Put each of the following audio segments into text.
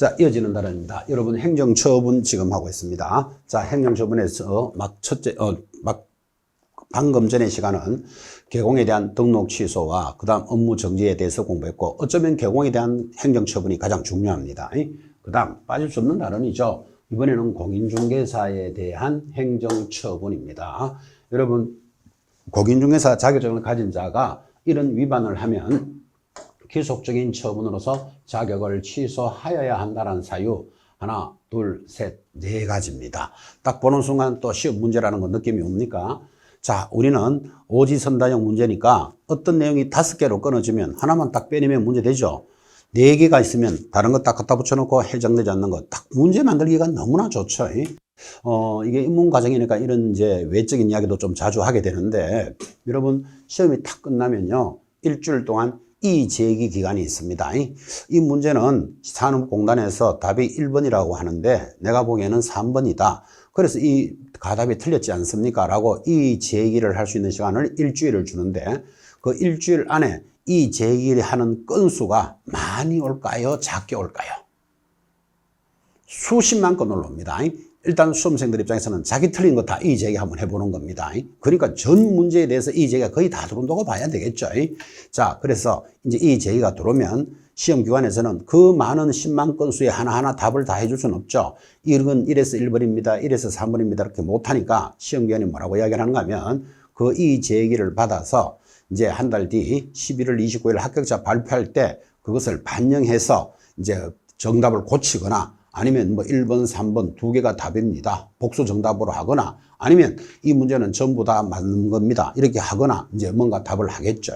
자, 이어지는 단원입니다. 여러분, 행정처분 지금 하고 있습니다. 자, 행정처분에서 방금 전의 시간은 개공에 대한 등록 취소와 그 다음 업무 정지에 대해서 공부했고, 어쩌면 개공에 대한 행정처분이 가장 중요합니다. 그 다음 빠질 수 없는 단원이죠. 이번에는 공인중개사에 대한 행정처분입니다. 여러분, 공인중개사 자격증을 가진 자가 이런 위반을 하면 기속적인 처분으로서 자격을 취소하여야 한다는 사유 하나, 둘, 셋, 네 가지입니다. 딱 보는 순간 또 시험 문제라는 거 느낌이 옵니까? 자, 우리는 오지선다형 문제니까 어떤 내용이 5개로 끊어지면 하나만 딱 빼내면 문제 되죠. 4개가 있으면 다른 거 딱 갖다 붙여놓고 해정되지 않는 거 딱 문제 만들기가 너무나 좋죠. 이게 입문 과정이니까 이런 이제 외적인 이야기도 좀 자주 하게 되는데, 여러분 시험이 딱 끝나면요, 일주일 동안 이 제기 기간이 있습니다. 이 문제는 산업공단에서 답이 1번이라고 하는데 내가 보기에는 3번이다. 그래서 이 가답이 틀렸지 않습니까? 라고 이 제기를 할 수 있는 시간을 일주일을 주는데, 그 일주일 안에 이 제기를 하는 건수가 많이 올까요? 작게 올까요? 수십만 건을 옵니다. 일단 수험생들 입장에서는 자기 틀린 거 다 이 제기 한번 해보는 겁니다. 그러니까 전 문제에 대해서 이 제기가 거의 다 들어온다고 봐야 되겠죠. 자, 그래서 이제 이 제기가 들어오면 시험 기관에서는 그 많은 10만 건수에 하나하나 답을 다 해줄 수는 없죠. 이건 1에서 1번입니다. 1에서 3번입니다. 이렇게 못하니까 시험 기관이 뭐라고 이야기를 하는가 하면, 그 이 제기를 받아서 이제 한 달 뒤 11월 29일 합격자 발표할 때 그것을 반영해서 이제 정답을 고치거나, 아니면 뭐 1번, 3번 2개가 답입니다. 복수 정답으로 하거나, 아니면 이 문제는 전부 다 맞는 겁니다. 이렇게 하거나 이제 뭔가 답을 하겠죠.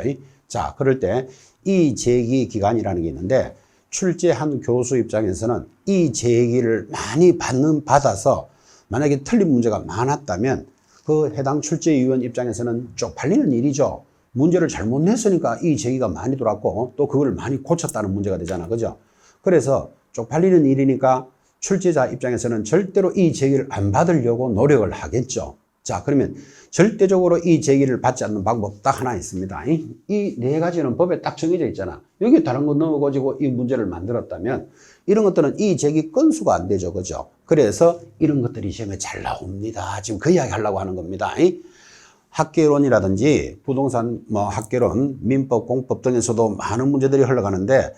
자, 그럴 때 이 제기 기간이라는 게 있는데, 출제한 교수 입장에서는 이 제기를 많이 받아서 만약에 틀린 문제가 많았다면 그 해당 출제위원 입장에서는 쪽팔리는 일이죠. 문제를 잘못 냈으니까 이 제기가 많이 들어왔고 또 그걸 많이 고쳤다는 문제가 되잖아. 그죠? 그래서 쪽팔리는 일이니까 출제자 입장에서는 절대로 이 제기를 안 받으려고 노력을 하겠죠. 자, 그러면 절대적으로 이 제기를 받지 않는 방법 딱 하나 있습니다. 이 4가지는 법에 딱 정해져 있잖아. 여기 다른 거 넣어가지고 이 문제를 만들었다면 이런 것들은 이 제기 건수가 안 되죠. 그죠? 그래서 이런 것들이 시험에 잘 나옵니다. 지금 그 이야기 하려고 하는 겁니다. 학계론이라든지 부동산 학계론, 민법, 공법 등에서도 많은 문제들이 흘러가는데,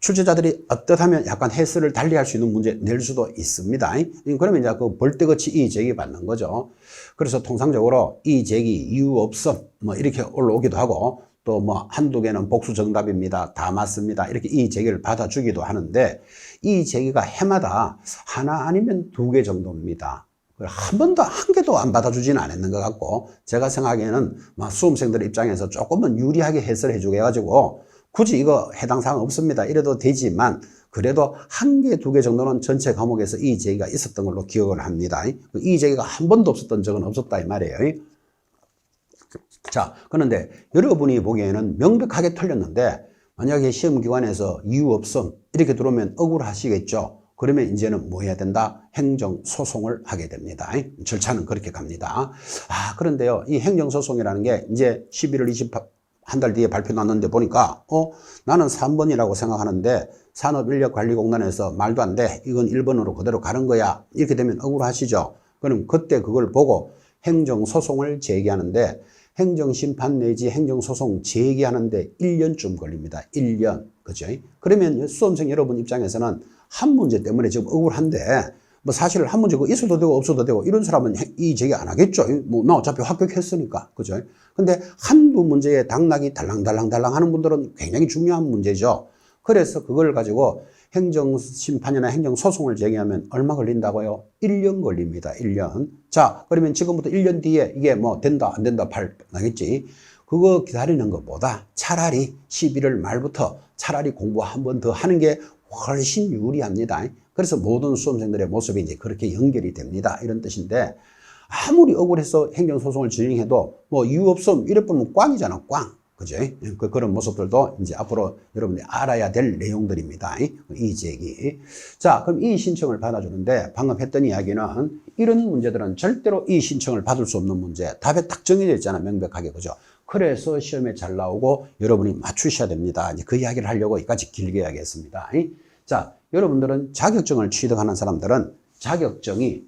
출제자들이 어떻하면 약간 해설을 달리할 수 있는 문제 낼 수도 있습니다. 그러면 이제 그 벌떼같이 이 제기 받는 거죠. 그래서 통상적으로 이 제기 이유 없음 이렇게 올라오기도 하고, 또 한두 개는 복수 정답입니다. 다 맞습니다. 이렇게 이 제기를 받아주기도 하는데, 이 제기가 해마다 하나 아니면 2개 정도입니다. 한 번도 한 개도 안 받아주지는 않았는 것 같고, 제가 생각하기에는 수험생들 입장에서 조금은 유리하게 해설해 주게 해가지고 굳이 이거 해당 사항 없습니다 이래도 되지만, 그래도 1개, 2개 정도는 전체 과목에서 이 제기가 있었던 걸로 기억을 합니다. 이 제기가 한 번도 없었던 적은 없었다 이 말이에요. 자, 그런데 여러분이 보기에는 명백하게 틀렸는데 만약에 시험기관에서 이유 없음 이렇게 들어오면 억울하시겠죠. 그러면 이제는 뭐 해야 된다? 행정소송을 하게 됩니다. 절차는 그렇게 갑니다. 그런데요, 이 행정소송이라는 게 이제 11월 28, 한 달 뒤에 발표 났는데 보니까, 나는 3번이라고 생각하는데 산업인력관리공단에서 말도 안 돼. 이건 1번으로 그대로 가는 거야. 이렇게 되면 억울하시죠? 그럼 그때 그걸 보고 행정소송을 제기하는데, 행정심판 내지 행정소송 제기하는데 1년쯤 걸립니다. 1년. 그죠? 그러면 수험생 여러분 입장에서는 한 문제 때문에 지금 억울한데, 사실 한 문제 있어도 되고 없어도 되고 이런 사람은 이 제기 안 하겠죠. 나 어차피 합격했으니까. 그죠? 근데 한두 문제에 당락이 달랑달랑 하는 분들은 굉장히 중요한 문제죠. 그래서 그걸 가지고 행정심판이나 행정소송을 제기하면 얼마 걸린다고요? 1년 걸립니다. 1년. 자, 그러면 지금부터 1년 뒤에 이게 된다, 안 된다, 나겠지. 그거 기다리는 것보다 차라리 11월 말부터 차라리 공부 한 번 더 하는 게 훨씬 유리합니다. 그래서 모든 수험생들의 모습이 이제 그렇게 연결이 됩니다. 이런 뜻인데, 아무리 억울해서 행정소송을 진행해도 이유 없음 이래 보면 꽝이잖아, 꽝. 그죠? 그런 모습들도 이제 앞으로 여러분들이 알아야 될 내용들입니다. 이 제기. 자, 그럼 이 신청을 받아주는데, 방금 했던 이야기는 이런 문제들은 절대로 이 신청을 받을 수 없는 문제. 답에 딱 정해져 있잖아, 명백하게. 그죠? 그래서 시험에 잘 나오고 여러분이 맞추셔야 됩니다. 이제 그 이야기를 하려고 여기까지 길게 이야기했습니다. 자, 여러분들은 자격증을 취득하는 사람들은 자격증이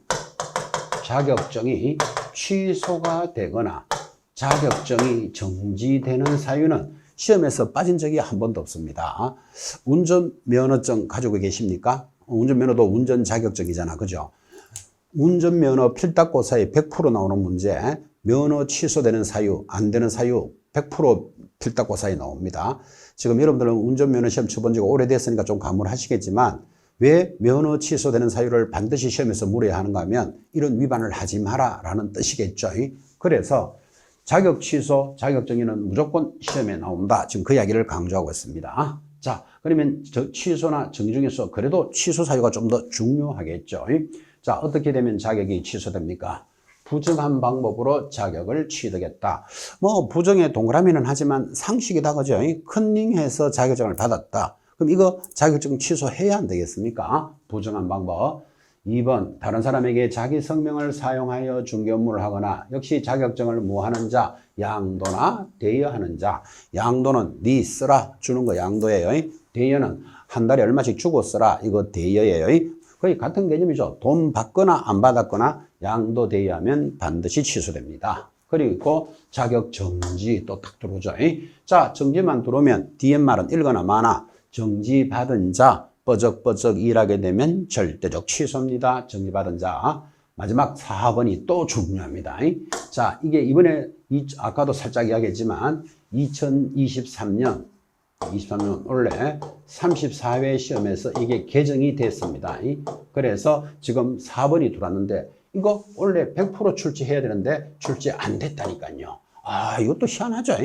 취소가 되거나 자격증이 정지되는 사유는 시험에서 빠진 적이 한 번도 없습니다. 운전면허증 가지고 계십니까? 운전면허도 운전 자격증이잖아. 그죠? 운전면허 필답고사에 100% 나오는 문제, 면허 취소되는 사유, 안 되는 사유 100% 필답고사에 나옵니다. 지금 여러분들은 운전면허 시험 쳐본 지가 오래됐으니까 좀 가물하시겠지만 왜 면허 취소되는 사유를 반드시 시험에서 물어야 하는가 하면 이런 위반을 하지 마라 라는 뜻이겠죠. 그래서 자격 취소, 자격정지는 무조건 시험에 나온다. 지금 그 이야기를 강조하고 있습니다. 자, 그러면 취소나 정지 중에서 그래도 취소 사유가 좀 더 중요하겠죠. 자, 어떻게 되면 자격이 취소됩니까? 부정한 방법으로 자격을 취득했다. 뭐 부정에 동그라미는 하지만 상식이다. 그죠? 컨닝해서 자격증을 받았다. 그럼 이거 자격증 취소해야 안 되겠습니까? 부정한 방법. 2번, 다른 사람에게 자기 성명을 사용하여 중개 업무를 하거나 역시 자격증을 무하는 자, 양도나 대여하는 자. 양도는 네 쓰라 주는 거 양도예요. 대여는 한 달에 얼마씩 주고 쓰라. 이거 대여예요. 거의 같은 개념이죠. 돈 받거나 안 받았거나 양도 대여하면 반드시 취소됩니다. 그리고 자격 정지 또 딱 들어오죠. 자, 정지만 들어오면 뒤에 말은 읽거나 마나 정지받은 자 뻐적뻐적 일하게 되면 절대적 취소입니다. 정지받은 자. 마지막 4번이 또 중요합니다. 자, 이게 이번에 아까도 살짝 이야기했지만 2023년 원래 34회 시험에서 이게 개정이 됐습니다. 그래서 지금 4번이 들어왔는데 이거 원래 100% 출제해야 되는데 출제 안 됐다니까요. 아, 이것도 희한하죠.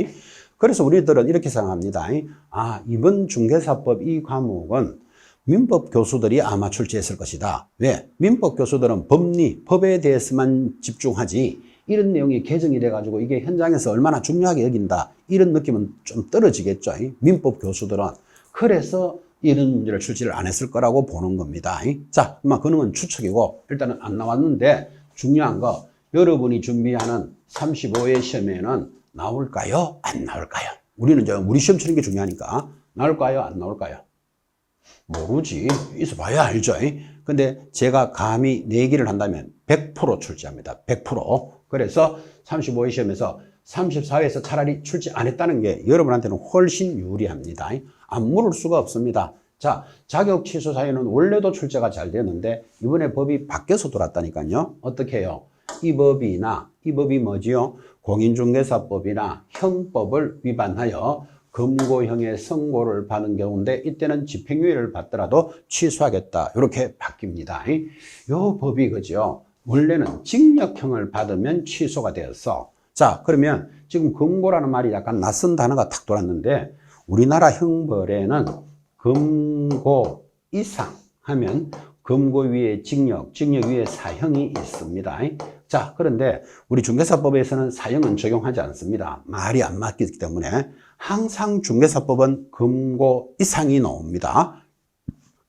그래서 우리들은 이렇게 생각합니다. 아, 이번 중개사법 이 과목은 민법 교수들이 아마 출제했을 것이다. 왜? 민법 교수들은 법리, 법에 대해서만 집중하지 이런 내용이 개정이 돼가지고 이게 현장에서 얼마나 중요하게 여긴다. 이런 느낌은 좀 떨어지겠죠. 민법 교수들은. 그래서 이런 문제를 출제를 안 했을 거라고 보는 겁니다. 자, 그는 추측이고 일단은 안 나왔는데 중요한 거 여러분이 준비하는 35회 시험에는 나올까요? 안 나올까요? 우리는 이제 우리 시험 치는 게 중요하니까 나올까요? 안 나올까요? 모르지. 있어봐야 알죠. 근데 제가 감히 내기를 한다면 100% 출제합니다. 100%. 그래서 35회 시험에서 34회에서 차라리 출제 안 했다는 게 여러분한테는 훨씬 유리합니다. 안 물을 수가 없습니다. 자, 자격 취소 사유는 원래도 출제가 잘 되었는데 이번에 법이 바뀌어서 돌았다니까요. 어떻게 해요? 이 법이 뭐지요? 공인중개사법이나 형법을 위반하여 금고형의 선고를 받은 경우인데 이때는 집행유예를 받더라도 취소하겠다. 이렇게 바뀝니다. 이 법이 그죠? 원래는 징역형을 받으면 취소가 되었어. 자, 그러면 지금 금고라는 말이 약간 낯선 단어가 탁 돌았는데 우리나라 형벌에는 금고 이상 하면 금고 위에 징역 위에 사형이 있습니다. 자, 그런데 우리 중개사법에서는 사형은 적용하지 않습니다. 말이 안 맞기 때문에 항상 중개사법은 금고 이상이 나옵니다.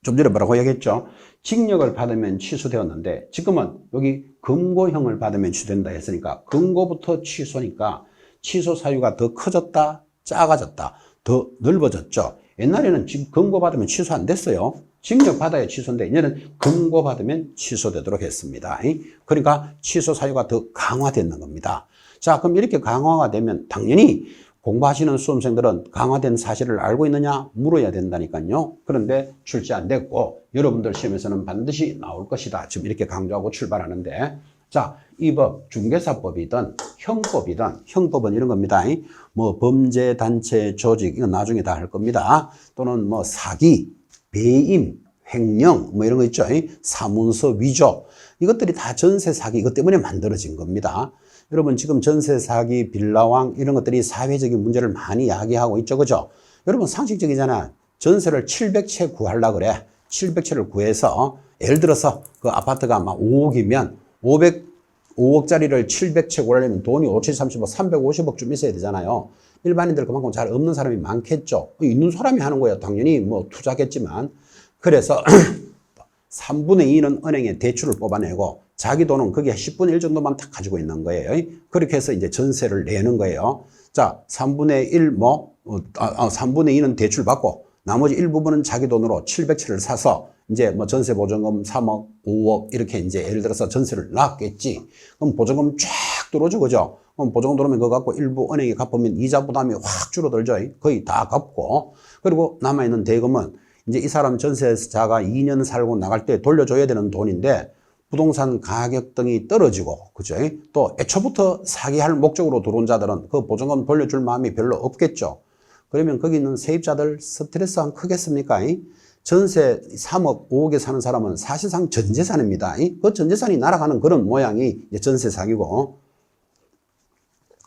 좀 전에 뭐라고 얘기했죠? 징역을 받으면 취소되었는데 지금은 여기 금고형을 받으면 취소된다 했으니까 금고부터 취소니까 취소 사유가 더 커졌다, 작아졌다, 더 넓어졌죠. 옛날에는 지금 금고 받으면 취소 안 됐어요. 징역 받아야 취소인데 이제는 금고 받으면 취소되도록 했습니다. 그러니까 취소 사유가 더 강화되는 겁니다. 자, 그럼 이렇게 강화가 되면 당연히 공부하시는 수험생들은 강화된 사실을 알고 있느냐 물어야 된다니까요. 그런데 출제 안 됐고 여러분들 시험에서는 반드시 나올 것이다. 지금 이렇게 강조하고 출발하는데 자, 이 법 중개사법이든 형법은 이런 겁니다. 뭐 범죄 단체 조직 이건 나중에 다 할 겁니다. 또는 뭐 사기, 배임, 횡령 뭐 이런 거 있죠. 사문서 위조 이것들이 다 전세 사기 이것 때문에 만들어진 겁니다. 여러분 지금 전세 사기, 빌라왕 이런 것들이 사회적인 문제를 많이 야기하고 있죠. 그죠? 여러분 상식적이잖아. 전세를 700채 구하려고 그래. 700채를 구해서 예를 들어서 그 아파트가 막 5억이면 5억짜리를 700채 구하려면 돈이 5,735, 350억 좀 있어야 되잖아요. 일반인들 그만큼 잘 없는 사람이 많겠죠. 있는 사람이 하는 거예요. 당연히 뭐 투자겠지만. 그래서 3분의 2는 은행에 대출을 뽑아내고 자기 돈은 그게 10분의 1 정도만 딱 가지고 있는 거예요. 그렇게 해서 이제 전세를 내는 거예요. 자, 3분의 1 3분의 2는 대출 받고 나머지 일부분은 자기 돈으로 700채를 사서 이제 뭐 전세 보증금 3억, 5억 이렇게 이제 예를 들어서 전세를 놨겠지. 그럼 보증금 쫙 들어오죠, 그죠? 그럼 보증금 들어오면 그거 갖고 일부 은행에 갚으면 이자 부담이 확 줄어들죠. 거의 다 갚고. 그리고 남아있는 대금은 이제 이 사람 전세자가 2년 살고 나갈 때 돌려줘야 되는 돈인데 부동산 가격 등이 떨어지고, 그죠? 또 애초부터 사기할 목적으로 들어온 자들은 그 보증금 돌려줄 마음이 별로 없겠죠. 그러면 거기 있는 세입자들 스트레스 안 크겠습니까? 전세 3억, 5억에 사는 사람은 사실상 전재산입니다. 그 전재산이 날아가는 그런 모양이 전세 사기고,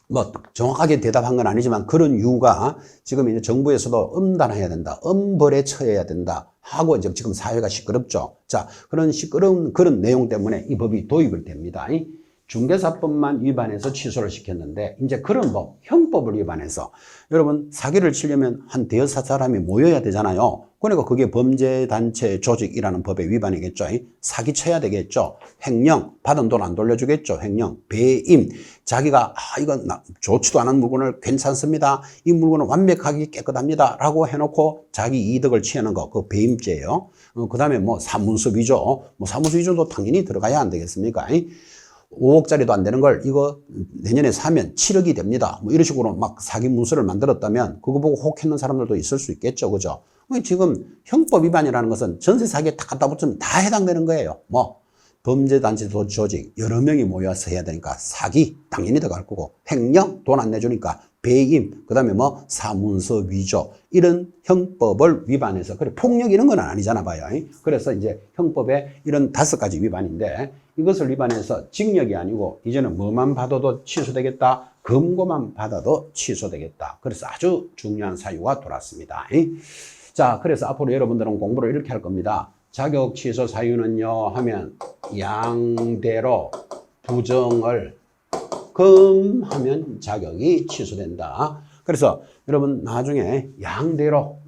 뭐 정확하게 대답한 건 아니지만 그런 이유가 지금 이제 정부에서도 엄단해야 된다, 엄벌에 처해야 된다 하고 이제 지금 사회가 시끄럽죠. 자, 그런 시끄러운 그런 내용 때문에 이 법이 도입을 됩니다. 중개사법만 위반해서 취소를 시켰는데 이제 그런 법, 형법을 위반해서 여러분 사기를 치려면 한 대여섯 사람이 모여야 되잖아요. 그러니까 그게 범죄단체 조직이라는 법의 위반이겠죠. 사기 쳐야 되겠죠. 횡령, 받은 돈 안 돌려주겠죠. 횡령, 배임, 자기가 이거 좋지도 않은 물건을 괜찮습니다, 이 물건은 완벽하게 깨끗합니다 라고 해놓고 자기 이득을 취하는 거, 그 배임죄예요. 그 다음에 뭐 사문서 위조, 뭐 사문서 위조도 당연히 들어가야 안 되겠습니까? 5억짜리도 안 되는 걸 이거 내년에 사면 7억이 됩니다, 뭐 이런 식으로 막 사기 문서를 만들었다면 그거 보고 혹했는 사람들도 있을 수 있겠죠, 그죠? 지금 형법 위반이라는 것은 전세 사기에 딱 갖다 붙이면 다 해당되는 거예요. 뭐 범죄단체 조직 여러 명이 모여서 해야 되니까 사기 당연히 들어갈 거고, 횡령 돈 안 내주니까 배임, 그 다음에 뭐 사문서 위조, 이런 형법을 위반해서, 그래 폭력 이런 건 아니잖아 봐요. 그래서 이제 형법에 이런 5가지 위반인데 이것을 위반해서 징역이 아니고 이제는 뭐만 받아도 취소되겠다, 금고만 받아도 취소되겠다. 그래서 아주 중요한 사유가 돌았습니다. 자, 그래서 앞으로 여러분들은 공부를 이렇게 할 겁니다. 자격 취소 사유는요 하면 양대로 부정을 금하면 자격이 취소된다. 그래서 여러분 나중에 양대로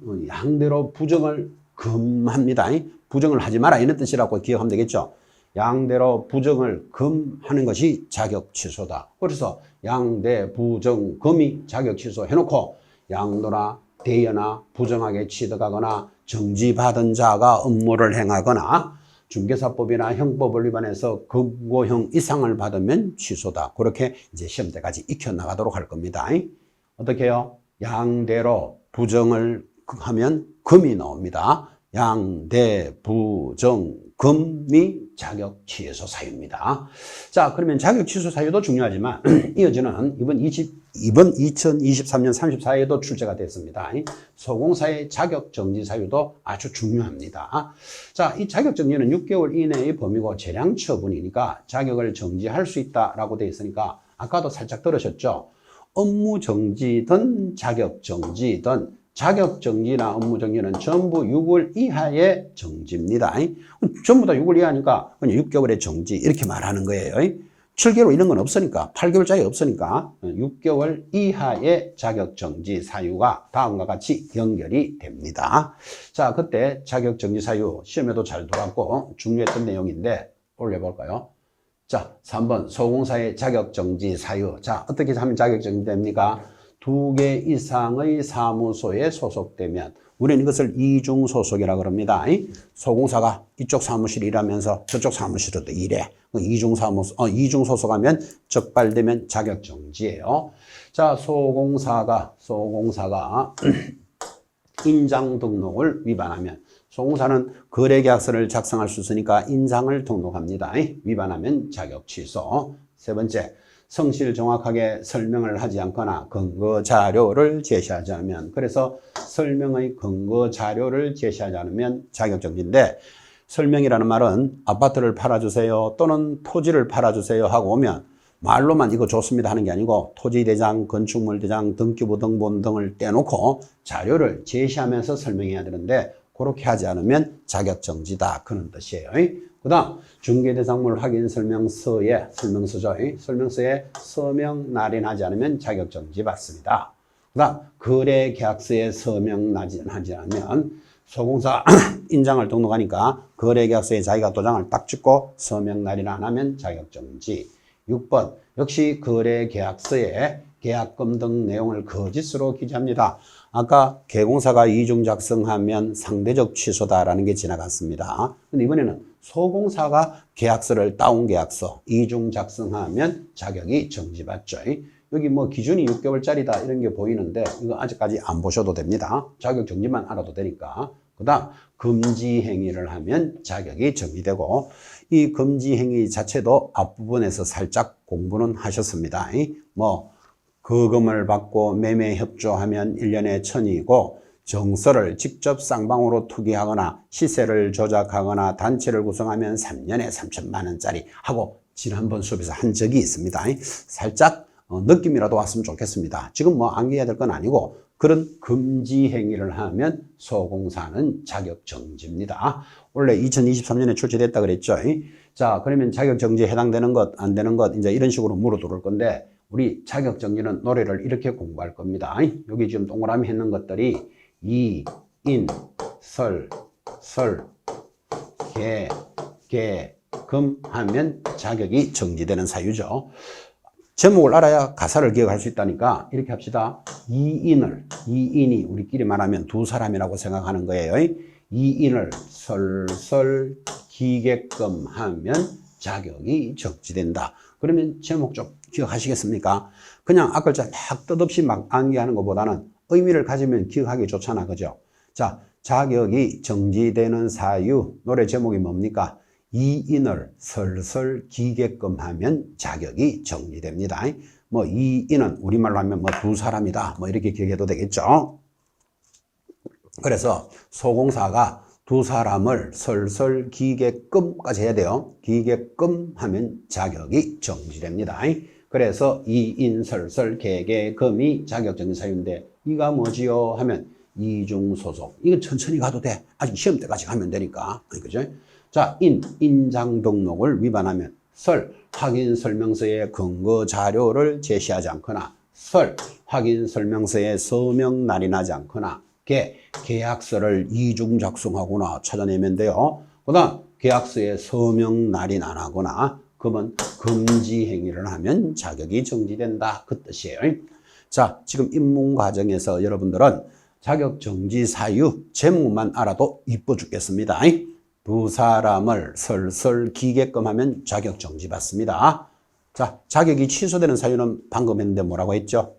부정을 금합니다. 부정을 하지 마라 이런 뜻이라고 기억하면 되겠죠. 양대로 부정을 금하는 것이 자격 취소다. 그래서 양대 부정 금이 자격 취소 해놓고 양도나 대여나 부정하게 취득하거나 정지받은 자가 업무를 행하거나 중개사법이나 형법을 위반해서 금고형 이상을 받으면 취소다. 그렇게 이제 시험 때까지 익혀나가도록 할 겁니다. 어떻게 해요? 양대로 부정을 하면 금이 나옵니다. 양대 부정 금이 자격 취소 사유입니다. 자, 그러면 자격 취소 사유도 중요하지만 이어지는 이번 2023년 34회에도 출제가 됐습니다. 소공사의 자격 정지 사유도 아주 중요합니다. 자, 이 자격 정지는 6개월 이내의 범위고 재량 처분이니까 자격을 정지할 수 있다라고 되어 있으니까 아까도 살짝 들으셨죠? 업무 정지든 자격 정지든 자격 정지나 업무 정지는 전부 6월 이하의 정지입니다. 전부 다 6월 이하니까 그냥 6개월의 정지 이렇게 말하는 거예요. 7개월 이런 건 없으니까, 8개월짜리 없으니까 6개월 이하의 자격 정지 사유가 다음과 같이 연결이 됩니다. 자, 그때 자격 정지 사유 시험에도 잘 돌았고 중요했던 내용인데 올려볼까요? 자, 3번 소공사의 자격 정지 사유. 자, 어떻게 하면 자격 정지됩니까? 2개 이상의 사무소에 소속되면, 우리는 이것을 이중소속이라고 합니다. 소공사가 이쪽 사무실에 일하면서 저쪽 사무실에도 일해. 이중소속하면 적발되면 자격정지예요. 자, 소공사가 인장 등록을 위반하면, 소공사는 거래계약서를 작성할 수 있으니까 인장을 등록합니다. 위반하면 자격 취소. 세 번째, 성실 정확하게 설명을 하지 않거나 근거 자료를 제시하지 않으면, 그래서 설명의 근거 자료를 제시하지 않으면 자격정지인데, 설명이라는 말은 아파트를 팔아주세요 또는 토지를 팔아주세요 하고 오면 말로만 이거 좋습니다 하는 게 아니고 토지대장, 건축물대장, 등기부 등본 등을 떼놓고 자료를 제시하면서 설명해야 되는데 그렇게 하지 않으면 자격정지다, 그런 뜻이에요. 그 다음 중개대상물 확인 설명서에 설명서에 서명 날인하지 않으면 자격정지 받습니다. 그 다음 거래계약서에 서명 날인하지 않으면, 소공사 인장을 등록하니까 거래계약서에 자기가 도장을 딱 찍고 서명 날인 안 하면 자격정지. 6번 역시 거래계약서에 계약금 등 내용을 거짓으로 기재합니다. 아까 개공사가 이중 작성하면 상대적 취소다라는 게 지나갔습니다. 근데 이번에는 소공사가 계약서를 다운계약서 이중 작성하면 자격이 정지받죠. 여기 뭐 기준이 6개월짜리다 이런 게 보이는데 이거 아직까지 안 보셔도 됩니다. 자격 정지만 알아도 되니까. 그 다음 금지 행위를 하면 자격이 정지되고 이 금지 행위 자체도 앞부분에서 살짝 공부는 하셨습니다. 뭐 거금을 받고 매매 협조하면 1년에 1,000이고 정서를 직접 쌍방으로 투기하거나 시세를 조작하거나 단체를 구성하면 3년에 3천만 원짜리 하고 지난번 수업에서 한 적이 있습니다. 살짝 느낌이라도 왔으면 좋겠습니다. 지금 뭐 암기해야 될 건 아니고 그런 금지 행위를 하면 소공사는 자격 정지입니다. 원래 2023년에 출제됐다 그랬죠. 자, 그러면 자격 정지에 해당되는 것, 안 되는 것 이제 이런 식으로 물어 들어올 건데 우리 자격 정지는 노래를 이렇게 공부할 겁니다. 여기 지금 동그라미 했는 것들이 이, 인, 설, 개, 금 하면 자격이 정지되는 사유죠. 제목을 알아야 가사를 기억할 수 있다니까 이렇게 합시다. 이인이 우리끼리 말하면 두 사람이라고 생각하는 거예요. 이인을 설설 기게끔 하면 자격이 정지된다. 그러면 제목 좀 기억하시겠습니까? 그냥 앞글자 막 뜻없이 막 암기하는 것보다는 의미를 가지면 기억하기 좋잖아. 그죠? 자, 자격이 정지되는 사유 노래 제목이 뭡니까? 이인을 설설 기게끔 하면 자격이 정지됩니다. 뭐 이인은 우리말로 하면 뭐 두 사람이다 뭐 이렇게 기억해도 되겠죠. 그래서 소공사가 두 사람을 설설 기게끔까지 해야 돼요. 기게끔 하면 자격이 정지됩니다. 그래서 이인 설설 개개금이 자격정지 사유인데 이가 뭐지요 하면 이중소속. 이거 천천히 가도 돼. 아직 시험 때까지 가면 되니까. 그죠? 자, 인장 등록을 위반하면 확인 설명서에 근거 자료를 제시하지 않거나 확인 설명서에 서명 날인하지 않거나 계약서를 이중 작성하거나 찾아내면 돼요. 그 다음 계약서에 서명 날인 안 하거나 그러면 금지 행위를 하면 자격이 정지된다 그 뜻이에요. 자, 지금 입문 과정에서 여러분들은 자격 정지 사유 제목만 알아도 이뻐 죽겠습니다. 두 사람을 설설 기게끔 하면 자격 정지 받습니다. 자, 자격이 취소되는 사유는 방금 했는데 뭐라고 했죠?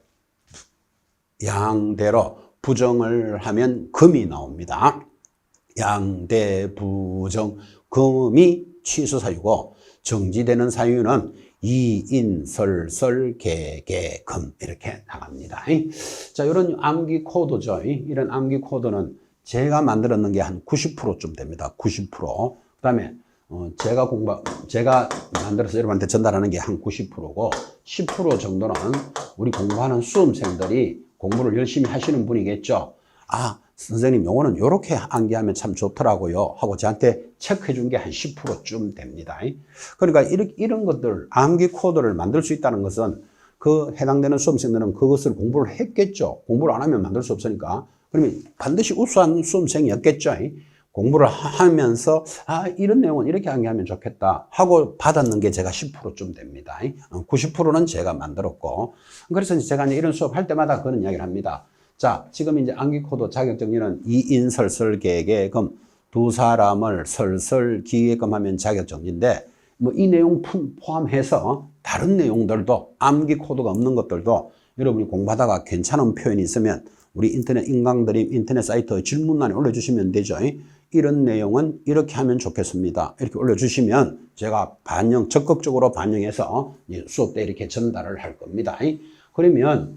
양대로 부정을 하면 금이 나옵니다. 양대 부정 금이 취소 사유고 정지되는 사유는 이인 설설 개금 이렇게 나갑니다. 자, 이런 암기 코드죠. 이런 암기 코드는 제가 만들었는 게 한 90%쯤 됩니다. 90%. 그다음에 제가 만들어서 여러분한테 전달하는 게 한 90%고 10% 정도는 우리 공부하는 수험생들이 공부를 열심히 하시는 분이겠죠. 아, 선생님 요거는 요렇게 암기하면 참 좋더라고요 하고 저한테 체크해 준 게 한 10%쯤 됩니다. 그러니까 이런 것들 암기 코드를 만들 수 있다는 것은 그 해당되는 수험생들은 그것을 공부를 했겠죠. 공부를 안 하면 만들 수 없으니까. 그러면 반드시 우수한 수험생이었겠죠. 공부를 하면서 아, 이런 내용은 이렇게 암기하면 좋겠다 하고 받았는 게 제가 10%쯤 됩니다. 90%는 제가 만들었고 그래서 제가 이런 수업 할 때마다 그런 이야기를 합니다. 자, 지금 이제 암기 코드 자격 정지는 이인설설 계계금 두 사람을 설설 기계금 하면 자격 정지인데 뭐 이 내용 포함해서 다른 내용들도 암기 코드가 없는 것들도 여러분이 공부하다가 괜찮은 표현이 있으면 우리 인터넷 인강드림 인터넷 사이트 질문란에 올려주시면 되죠. 이런 내용은 이렇게 하면 좋겠습니다. 이렇게 올려주시면 제가 적극적으로 반영해서 수업 때 이렇게 전달을 할 겁니다. 그러면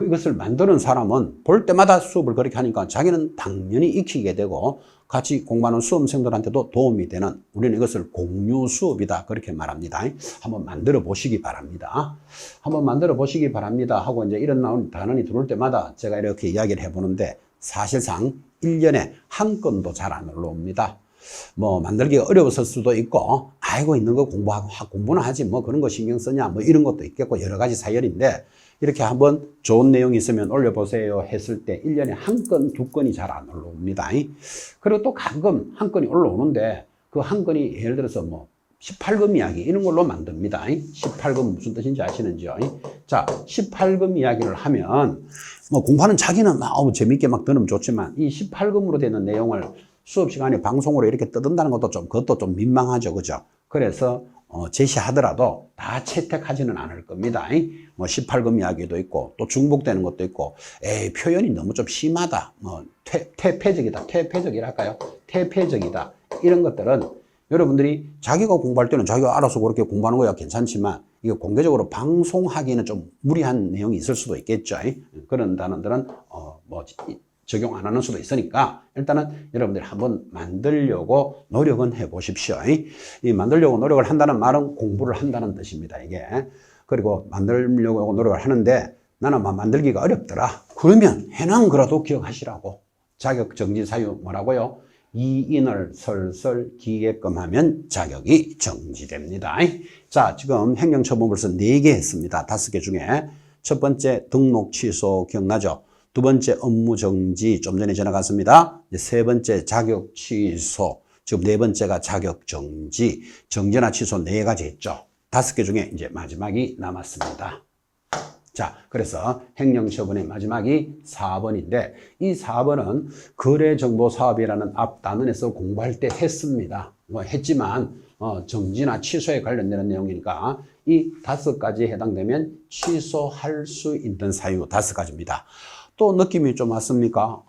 이것을 만드는 사람은 볼 때마다 수업을 그렇게 하니까 자기는 당연히 익히게 되고 같이 공부하는 수험생들한테도 도움이 되는 우리는 이것을 공유 수업이다 그렇게 말합니다. 한번 만들어 보시기 바랍니다. 한번 만들어 보시기 바랍니다 하고 이제 이런 단원이 들어올 때마다 제가 이렇게 이야기를 해보는데 사실상 1년에 한 건도 잘 안 올라옵니다. 뭐 만들기가 어려웠을 수도 있고 알고 있는 거 공부는 하지 뭐 그런 거 신경 쓰냐 뭐 이런 것도 있겠고 여러 가지 사연인데 이렇게 한번 좋은 내용이 있으면 올려보세요 했을 때 1년에 한 건, 두 건이 잘 안 올라옵니다. 그리고 또 가끔 한 건이 올라오는데 그 한 건이 예를 들어서 뭐 18금 이야기 이런 걸로 만듭니다. 18금 무슨 뜻인지 아시는지요? 자, 18금 이야기를 하면 뭐 공부하는 자기는 막 재밌게 막 들으면 좋지만 이 18금으로 되는 내용을 수업 시간에 방송으로 이렇게 떠든다는 것도 그것도 좀 민망하죠. 그죠? 그래서 제시하더라도 다 채택하지는 않을 겁니다. 뭐 18금 이야기도 있고 또 중복되는 것도 있고 표현이 너무 좀 심하다. 뭐 퇴폐적이다. 퇴폐적이랄까요? 퇴폐적이다. 이런 것들은 여러분들이 자기가 공부할 때는 자기가 알아서 그렇게 공부하는 거야 괜찮지만 이거 공개적으로 방송하기는 좀 무리한 내용이 있을 수도 있겠죠. 그런 단어들은 뭐 적용 안 하는 수도 있으니까 일단은 여러분들이 한번 만들려고 노력은 해 보십시오. 이 만들려고 노력을 한다는 말은 공부를 한다는 뜻입니다. 이게. 그리고 만들려고 노력을 하는데 나는 만들기가 어렵더라. 그러면 해는 그래도 기억하시라고. 자격 정지 사유 뭐라고요? 이인을 설설 기게끔 하면 자격이 정지됩니다. 자, 지금 행정처분 벌써 4개 했습니다. 5개 중에. 첫 번째 등록 취소 기억나죠? 두 번째 업무 정지 좀 전에 지나갔습니다. 세 번째 자격 취소, 지금 네 번째가 자격 정지, 정지나 취소 4가지 했죠. 5개 중에 이제 마지막이 남았습니다. 자, 그래서 행정처분의 마지막이 4번인데 이 4번은 거래정보사업이라는 앞 단원에서 공부할 때 했습니다. 뭐 했지만 정지나 취소에 관련되는 내용이니까 이 5가지에 해당되면 취소할 수 있는 사유 5가지입니다. 또 느낌이 좀 왔습니까?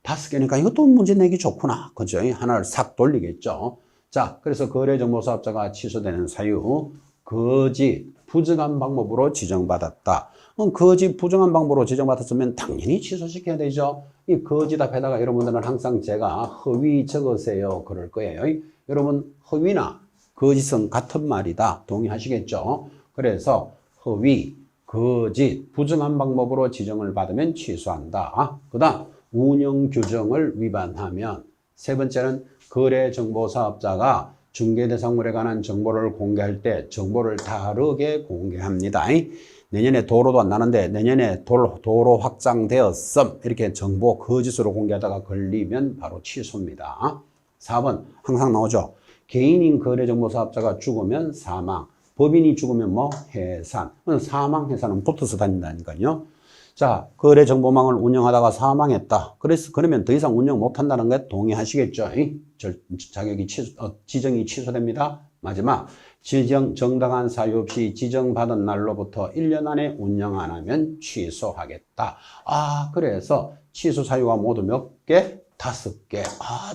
5개니까 이것도 문제 내기 좋구나. 그죠? 하나를 싹 돌리겠죠. 자, 그래서 거래정보사업자가 취소되는 사유, 거짓, 부정한 방법으로 지정받았다. 거짓, 부정한 방법으로 지정받았으면 당연히 취소시켜야 되죠. 이 거짓 앞에다가 여러분들은 항상 제가 허위 적으세요. 그럴 거예요. 여러분, 허위나 거짓은 같은 말이다. 동의하시겠죠? 그래서 허위, 거짓, 부정한 방법으로 지정을 받으면 취소한다. 그 다음 운영규정을 위반하면 세 번째는 거래정보사업자가 중개대상물에 관한 정보를 공개할 때 정보를 다르게 공개합니다. 내년에 도로도 안 나는데 내년에 도로 확장되었음 이렇게 정보 거짓으로 공개하다가 걸리면 바로 취소입니다. 4번 항상 나오죠. 개인인 거래정보사업자가 죽으면 사망. 법인이 죽으면 뭐 해산. 사망, 해산은 붙어서 다닌다니까요. 자, 거래정보망을 운영하다가 사망했다. 그러면 더 이상 운영 못한다는 것 동의하시겠죠? 지정이 취소됩니다. 마지막, 정당한 사유 없이 지정받은 날로부터 1년 안에 운영 안 하면 취소하겠다. 그래서 취소 사유가 모두 몇 개? 5개.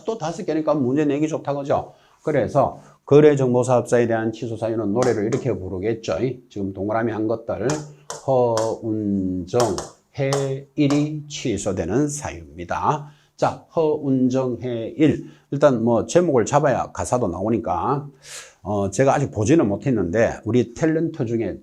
또 5개니까 문제 내기 좋다, 그죠? 그래서 거래정보사업자에 대한 취소 사유는 노래를 이렇게 부르겠죠. 지금 동그라미 한 것들 허운정 해일이 취소되는 사유입니다. 자, 허운정 해일 일단 뭐 제목을 잡아야 가사도 나오니까 제가 아직 보지는 못했는데 우리 탤런트 중에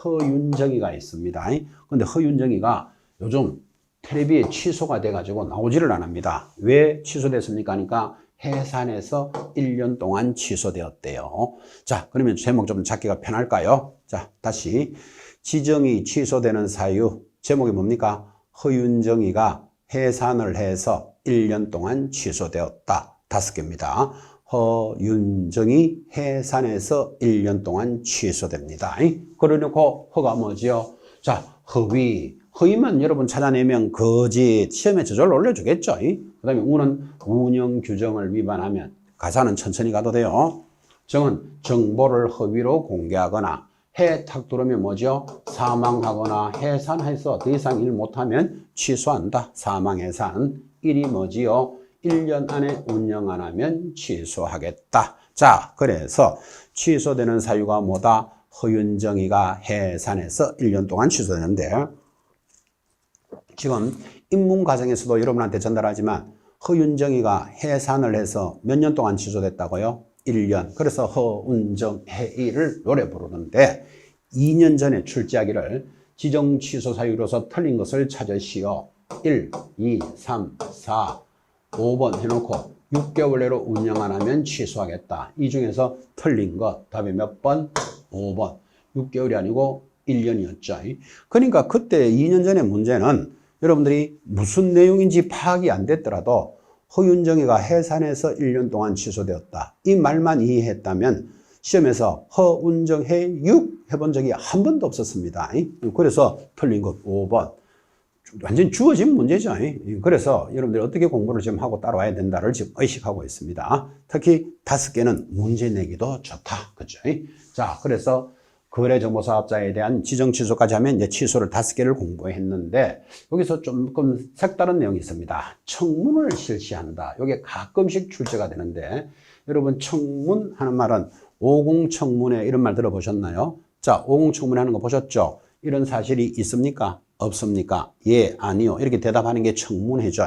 허윤정이가 있습니다. 근데 허윤정이가 요즘 텔레비에 취소가 돼가지고 나오지를 않습니다. 왜 취소됐습니까? 하니까 해산에서 1년 동안 취소되었대요. 자, 그러면 제목 좀 잡기가 편할까요? 자, 다시 지정이 취소되는 사유 제목이 뭡니까? 허윤정이가 해산을 해서 1년 동안 취소되었다. 5개입니다. 허윤정이 해산해서 1년 동안 취소됩니다. 그러놓고 허가 뭐지요? 자, 허위만 여러분 찾아내면 거짓 시험에 저절로 올려주겠죠. 그 다음에 우는 운영 규정을 위반하면 가사는 천천히 가도 돼요. 정은 정보를 허위로 공개하거나 해 탁 들어오면 뭐죠? 사망하거나 해산해서 더 이상 일 못하면 취소한다. 사망 해산. 일이 뭐지요? 1년 안에 운영 안 하면 취소하겠다. 자, 그래서 취소되는 사유가 뭐다? 허윤정이가 해산해서 1년 동안 취소되는데 지금 입문 과정에서도 여러분한테 전달하지만 허윤정이가 해산을 해서 몇 년 동안 취소됐다고요? 1년. 그래서 허운정 해일을 노래 부르는데 2년 전에 출제하기를 지정 취소 사유로서 틀린 것을 찾으시오. 1, 2, 3, 4, 5번 해놓고 6개월 내로 운영 안 하면 취소하겠다. 이 중에서 틀린 것 답이 몇 번? 5번. 6개월이 아니고 1년이었죠. 그러니까 그때 2년 전의 문제는 여러분들이 무슨 내용인지 파악이 안 됐더라도 허윤정이가 해산해서 1년 동안 취소되었다. 이 말만 이해했다면 시험에서 허운정해 6 해본 적이 한 번도 없었습니다. 그래서 틀린 것 5번. 완전 주어진 문제죠. 그래서 여러분들이 어떻게 공부를 지금 하고 따라와야 된다를 지금 의식하고 있습니다. 특히 5개는 문제 내기도 좋다. 그죠? 자, 그래서 거래정보사업자에 대한 지정 취소까지 하면 이제 취소를 5개를 공부했는데 여기서 조금 색다른 내용이 있습니다. 청문을 실시한다. 이게 가끔씩 출제가 되는데 여러분 청문 하는 말은 오공청문회 이런 말 들어보셨나요? 자, 오공청문회 하는 거 보셨죠? 이런 사실이 있습니까? 없습니까? 예, 아니요. 이렇게 대답하는 게 청문회죠.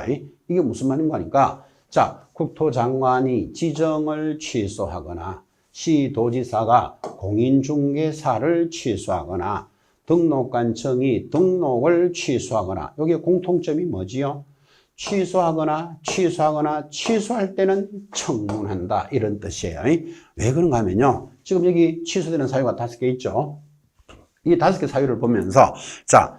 이게 무슨 말인 거니까? 자, 국토장관이 지정을 취소하거나 시도지사가 공인중개사를 취소하거나 등록관청이 등록을 취소하거나 여기에 공통점이 뭐지요? 취소하거나 취소할 때는 청문한다 이런 뜻이에요. 왜 그런가 하면요. 지금 여기 취소되는 사유가 5개 있죠. 이 5개 사유를 보면서 자,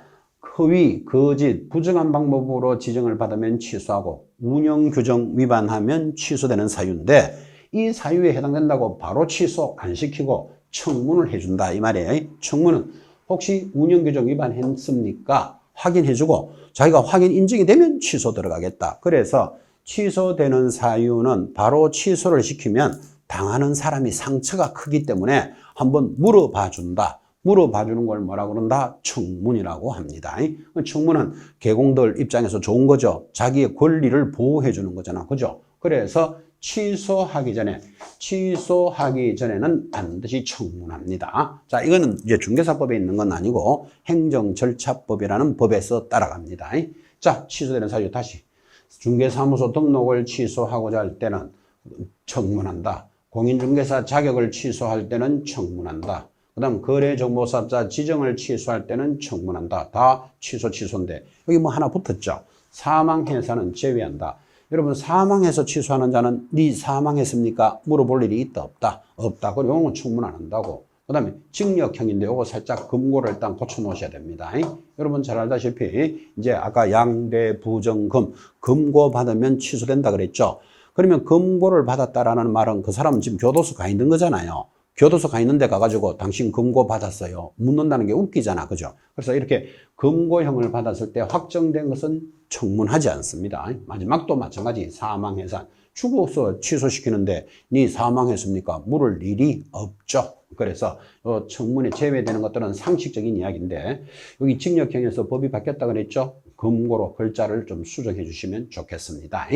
허위, 거짓, 부정한 방법으로 지정을 받으면 취소하고 운영규정 위반하면 취소되는 사유인데 이 사유에 해당된다고 바로 취소 안 시키고 청문을 해준다 이 말이에요. 청문은 혹시 운영규정 위반했습니까? 확인해주고 자기가 확인 인증이 되면 취소 들어가겠다. 그래서 취소되는 사유는 바로 취소를 시키면 당하는 사람이 상처가 크기 때문에 한번 물어봐 준다. 물어봐 주는 걸 뭐라 그런다? 청문이라고 합니다. 청문은 개공들 입장에서 좋은 거죠. 자기의 권리를 보호해 주는 거잖아. 그죠? 그래서 취소하기 전에는 반드시 청문합니다. 자, 이거는 이제 중개사법에 있는 건 아니고 행정절차법이라는 법에서 따라갑니다. 자, 취소되는 사유 다시. 중개사무소 등록을 취소하고자 할 때는 청문한다. 공인중개사 자격을 취소할 때는 청문한다. 그 다음 거래정보사업자 지정을 취소할 때는 청문한다. 다 취소인데 여기 뭐 하나 붙었죠. 사망해서는 제외한다. 여러분 사망해서 취소하는 자는 네 사망했습니까? 물어볼 일이 있다 없다? 없다. 그리고 이건 청문 안 한다고. 그 다음에 징역형인데 요거 살짝 금고를 일단 고쳐 놓으셔야 됩니다. 여러분 잘 알다시피 이제 아까 양대 부정금 금고 받으면 취소된다 그랬죠. 그러면 금고를 받았다라는 말은 그 사람은 지금 교도소 가 있는 거잖아요. 교도소 가 있는 데 가가지고 당신 금고 받았어요. 묻는다는 게 웃기잖아. 그죠? 그래서 이렇게 금고형을 받았을 때 확정된 것은 청문하지 않습니다. 마지막도 마찬가지 사망해산. 죽어서 취소시키는데 네 사망했습니까? 물을 일이 없죠. 그래서 청문에 제외되는 것들은 상식적인 이야기인데 여기 징역형에서 법이 바뀌었다 그랬죠? 금고로 글자를 좀 수정해 주시면 좋겠습니다.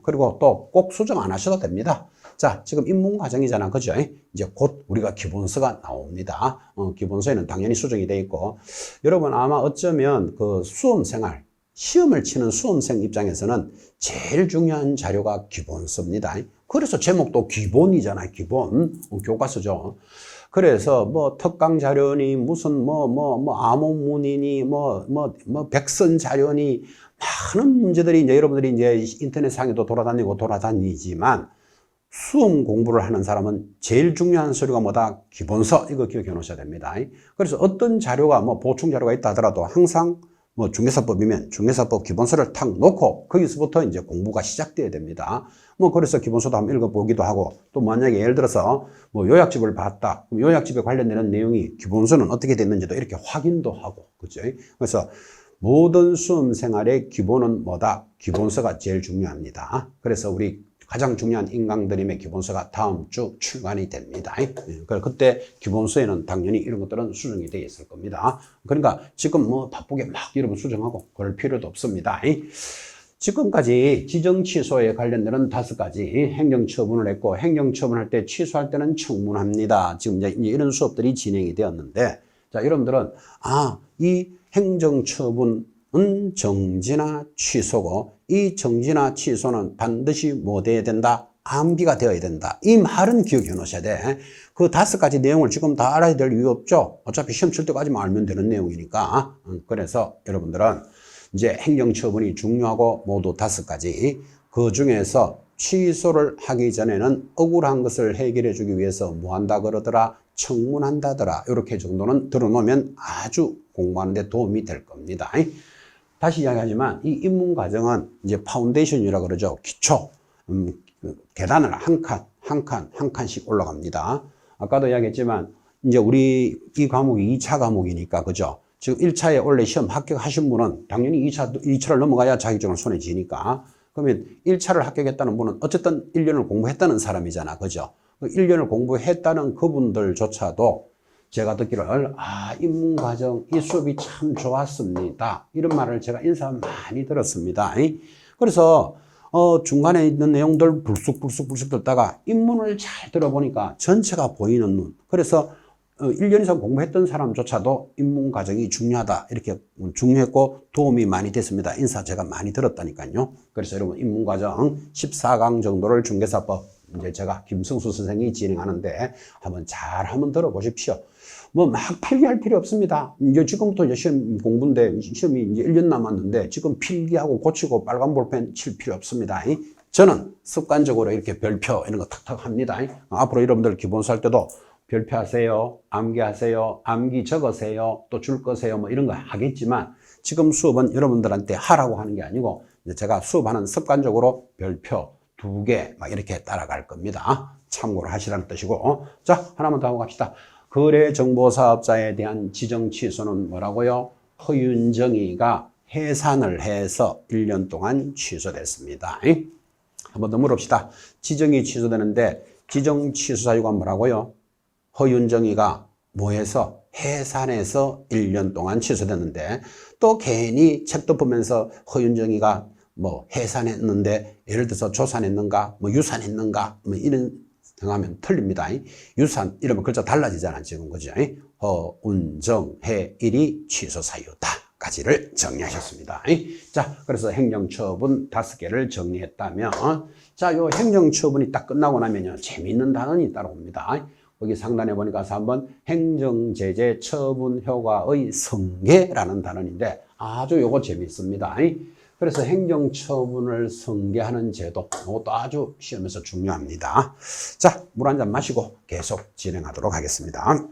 그리고 또 꼭 수정 안 하셔도 됩니다. 자, 지금 입문 과정이잖아. 그죠? 이제 곧 우리가 기본서가 나옵니다. 기본서에는 당연히 수정이 돼 있고. 여러분 아마 어쩌면 그 수험생활, 시험을 치는 수험생 입장에서는 제일 중요한 자료가 기본서입니다. 그래서 제목도 기본이잖아요. 기본. 교과서죠. 그래서 뭐 특강 자료니 무슨 암호문이니 백선 자료니 많은 문제들이 이제 여러분들이 이제 인터넷상에도 돌아다니지만 수험 공부를 하는 사람은 제일 중요한 서류가 뭐다? 기본서. 이거 기억해 놓으셔야 됩니다. 그래서 어떤 자료가 보충 자료가 있다 하더라도 항상 중개사법이면 중개사법 기본서를 탁 놓고 거기서부터 이제 공부가 시작돼야 됩니다. 그래서 기본서도 한번 읽어보기도 하고 또 만약에 예를 들어서 요약집을 봤다. 그럼 요약집에 관련되는 내용이 기본서는 어떻게 됐는지도 이렇게 확인도 하고. 그죠? 그래서 모든 수험 생활의 기본은 뭐다? 기본서가 제일 중요합니다. 그래서 우리 가장 중요한 인강드림의 기본서가 다음 주 출간이 됩니다. 그때 기본서에는 당연히 이런 것들은 수정이 되어 있을 겁니다. 그러니까 지금 바쁘게 막 여러분 수정하고 그럴 필요도 없습니다. 지금까지 지정 취소에 관련되는 5가지 행정처분을 했고 행정처분할 때 취소할 때는 청문합니다. 지금 이제 이런 수업들이 진행이 되었는데 자, 여러분들은 이 행정처분은 정지나 취소고 이 정지나 취소는 반드시 뭐 돼야 된다? 암기가 되어야 된다. 이 말은 기억해 놓으셔야 돼. 그 5가지 내용을 지금 다 알아야 될 이유 없죠. 어차피 시험 칠 때까지만 알면 되는 내용이니까. 그래서 여러분들은 이제 행정처분이 중요하고 모두 5가지. 그 중에서 취소를 하기 전에는 억울한 것을 해결해 주기 위해서 뭐 한다 그러더라? 청문한다더라. 이렇게 정도는 들어놓으면 아주 공부하는 데 도움이 될 겁니다. 다시 이야기하지만 이 입문 과정은 이제 파운데이션이라고 그러죠. 기초. 계단을 한 칸씩 올라갑니다. 아까도 이야기했지만 이제 우리 이 과목이 2차 과목이니까 그죠? 지금 1차에 원래 시험 합격하신 분은 당연히 2차를 넘어가야 자격증을 손에 쥐니까 그러면 1차를 합격했다는 분은 어쨌든 1년을 공부했다는 사람이잖아. 그죠? 1년을 공부했다는 그분들조차도 제가 듣기를 입문과정 이 수업이 참 좋았습니다. 이런 말을 제가 인사 많이 들었습니다. 그래서 중간에 있는 내용들 불쑥 듣다가 입문을 잘 들어보니까 전체가 보이는 눈. 그래서 1년 이상 공부했던 사람조차도 입문 과정이 중요하다. 이렇게 중요했고 도움이 많이 됐습니다. 인사 제가 많이 들었다니까요. 그래서 여러분 입문 과정 14강 정도를 중개사법 이제 제가 김성수 선생이 진행하는데 한번 들어보십시오. 뭐 막 필기할 필요 없습니다. 이제 지금부터 이제 시험 공부인데 시험이 이제 1년 남았는데 지금 필기하고 고치고 빨간 볼펜 칠 필요 없습니다. 저는 습관적으로 이렇게 별표 이런 거 탁탁 합니다. 앞으로 여러분들 기본서 할 때도 별표하세요, 암기하세요, 암기 적으세요, 또 줄 거세요, 뭐 이런 거 하겠지만 지금 수업은 여러분들한테 하라고 하는 게 아니고 이제 제가 수업하는 습관적으로 별표 2개 막 이렇게 따라갈 겁니다. 참고를 하시라는 뜻이고. 자, 하나만 더 하고 갑시다. 거래정보사업자에 대한 지정 취소는 뭐라고요? 허윤정이가 해산을 해서 1년 동안 취소됐습니다. 한번 더 물읍시다. 지정이 취소되는데 지정 취소 사유가 뭐라고요? 허윤정이가 뭐해서 해산해서 1년 동안 취소됐는데 또 괜히 책도 보면서 허윤정이가 뭐 해산했는데 예를 들어서 조산했는가 뭐 유산했는가 뭐 이런 생각하면 틀립니다. 유산 이러면 글자 달라지잖아 지금 그죠? 허운정해일이 취소 사유다 까지를 정리하셨습니다. 자, 그래서 행정처분 5개를 정리했다면 자, 요 행정처분이 딱 끝나고 나면요 재미있는 단원이 따라옵니다. 거기 상단에 보니까 한번 행정제재 처분 효과의 성계라는 단원인데 아주 요거 재밌습니다. 그래서 행정처분을 성계하는 제도, 이것도 아주 시험에서 중요합니다. 자, 물 한 잔 마시고 계속 진행하도록 하겠습니다.